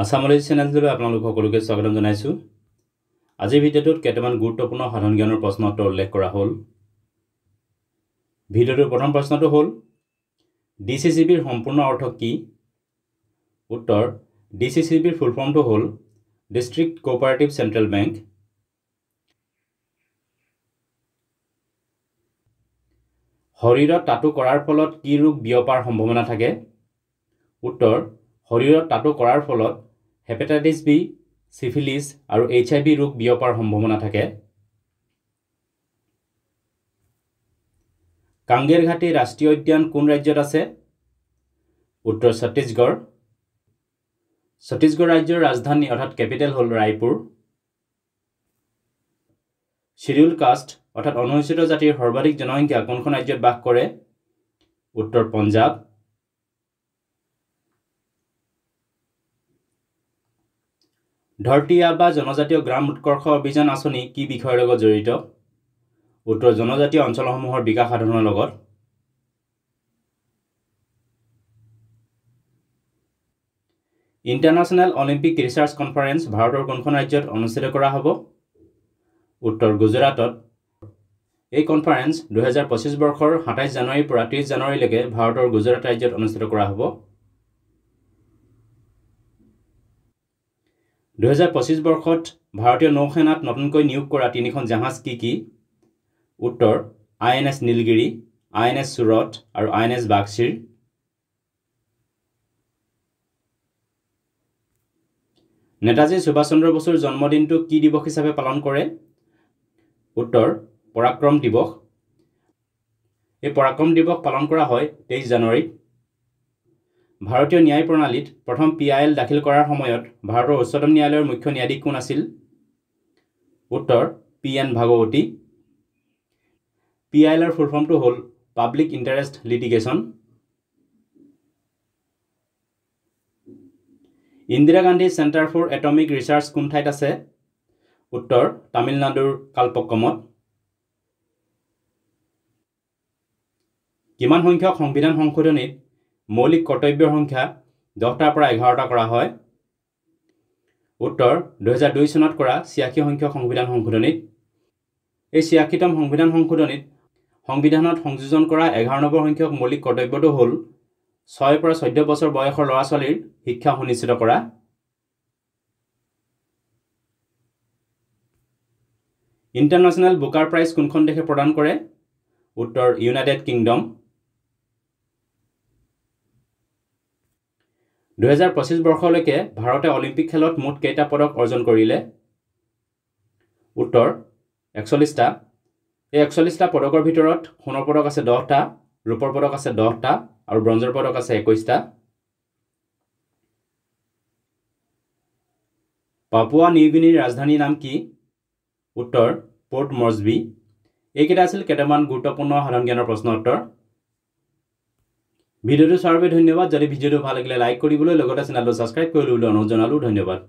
আসামলৈ চেনেলটোলৈ আপোনালোক সকলোকে স্বাগতম জনাইছো। আজিৰ ভিডিঅ'টোত কেইটামান গুৰুত্বপূৰ্ণ সাধাৰণ জ্ঞানৰ প্ৰশ্ন উত্তৰ উল্লেখ কৰা হ'ল। ভিডিঅ'টোৰ প্ৰথম প্ৰশ্নটো হ'ল ডিচিচিবিৰ সম্পূৰ্ণ অৰ্থ কি? উত্তৰ ডিচিচিবিৰ ফুল ফৰ্মটো হ'ল ডিষ্ট্ৰিক্ট কোঅপাৰেটিভ চেণ্ট্ৰেল বেংক। শৰীৰত টাটু কৰাৰ ফলত কি ৰোগ বিয়পাৰ সম্ভাৱনা থাকে? উত্তৰ শৰীৰত টাটু কৰাৰ ফলত হেপাটাইটিছ বি, সিফিলিছ আৰু HIV ৰোগ বিয়পাৰ সম্ভাৱনা থাকে। কাংগেৰ ঘাটি ৰাষ্ট্ৰীয় উদ্যান কোন ৰাজ্যত আছে? উত্তৰ ছত্তীশগড়। ছত্তীশগড় ৰাজ্যৰ ৰাজধানী অৰ্থাৎ কেপিটেল হ'ল ৰায়পুৰ। শিডিউল কাষ্ট অৰ্থাৎ অনুসূচিত জাতিৰ সৰ্বাধিক জনসংখ্যা কোনখন ৰাজ্যত বাস কৰে? উত্তৰ পঞ্জাৱ। ধৰতী আবা জনজাতীয় গ্ৰাম উৎকৰ্ষ অভিযান আঁচনি কি বিষয়ৰ লগত জড়িত? উত্তৰ জনজাতীয় অঞ্চলসমূহৰ বিকাশ সাধনৰ লগত। ইণ্টাৰনেশ্যনেল অলিম্পিক ৰিচাৰ্চ কনফাৰেন্স ভাৰতৰ কোনখন ৰাজ্যত অনুষ্ঠিত কৰা হ'ব? উত্তৰ গুজৰাটত। এই কনফাৰেন্স 2025 বৰ্ষৰ 27 জানুৱাৰীৰ পৰা 30 জানুৱাৰীলৈকে ভাৰতৰ গুজৰাট ৰাজ্যত অনুষ্ঠিত কৰা হ'ব। 2025 বৰ্ষত ভাৰতীয় নৌসেনাত নতুনকৈ নিয়োগ কৰা 3খন জাহাজ কি কি? উত্তৰ INS নীলগিৰি, INS সুৰট আৰু INS বাক্সিৰ। নেতাজী সুভাষ চন্দ্ৰ বসুৰ জন্মদিনটো কি দিৱস হিচাপে পালন কৰে? উত্তৰ পৰাক্ৰম দিৱস। এই পৰাক্ৰম দিৱস পালন কৰা হয় 23 জানুৱাৰীত। ভাৰতীয় ন্যায় প্ৰণালীত প্ৰথম PIL দাখিল কৰাৰ সময়ত ভাৰতৰ উচ্চতম ন্যায়ালয়ৰ মুখ্য ন্যায়াধীশ কোন আছিল? উত্তৰ PN ভাগৱতী। PIL ৰ ফুল ফৰ্মটো হ'ল public interest litigation. Indira Gandhi centre for atomic research কোন ঠাইত আছে? উত্তৰ তামিলনাডুৰ কালপক্কমত। কিমান সংখ্যক সংবিধান সংশোধনীত মৌলিক কৰ্তব্যৰ সংখ্যা 10টাৰ পৰা 11টা কৰা হয়? উত্তৰ 2002 চনত কৰা 86 সংখ্যক সংবিধান সংশোধনীত। এই 86তম সংবিধান সংশোধনীত সংবিধানত সংযোজন কৰা 11 নম্বৰ সংখ্যক মৌলিক কৰ্তব্যটো হ'ল 6 পৰা 14 বছৰ বয়সৰ ল'ৰা ছোৱালীৰ শিক্ষা সুনিশ্চিত কৰা। ইণ্টাৰনেশ্যনেল বুকাৰ প্ৰাইজ কোনখন দেশে প্ৰদান কৰে? উত্তৰ ইউনাইটেড কিংডম। 2025 বৰ্ষলৈকে ভাৰতে অলিম্পিক খেলত মুঠ কেইটা পদক অৰ্জন কৰিলে? উত্তৰ 41টা। এই 41টা পদকৰ ভিতৰত সোণৰ পদক আছে 10টা, ৰূপৰ পদক আছে 10টা আৰু ব্ৰঞ্জৰ পদক আছে 21টা। পাপুৱা নিউগিনিৰ ৰাজধানীৰ নাম কি? উত্তৰ পৰ্ট মৰ্জবি। এইকেইটা আছিল কেইটামান গুৰুত্বপূৰ্ণ সাধাৰণ জ্ঞানৰ প্ৰশ্ন উত্তৰ। ভিডিঅ'টো চোৱাৰ বাবে ধন্যবাদ। যদি ভিডিঅ'টো ভাল লাগিলে লাইক কৰিবলৈ লগতে চেনেলটো ছাবস্ক্ৰাইব কৰিবলৈ অনুৰোধ জনালোঁ। ধন্যবাদ।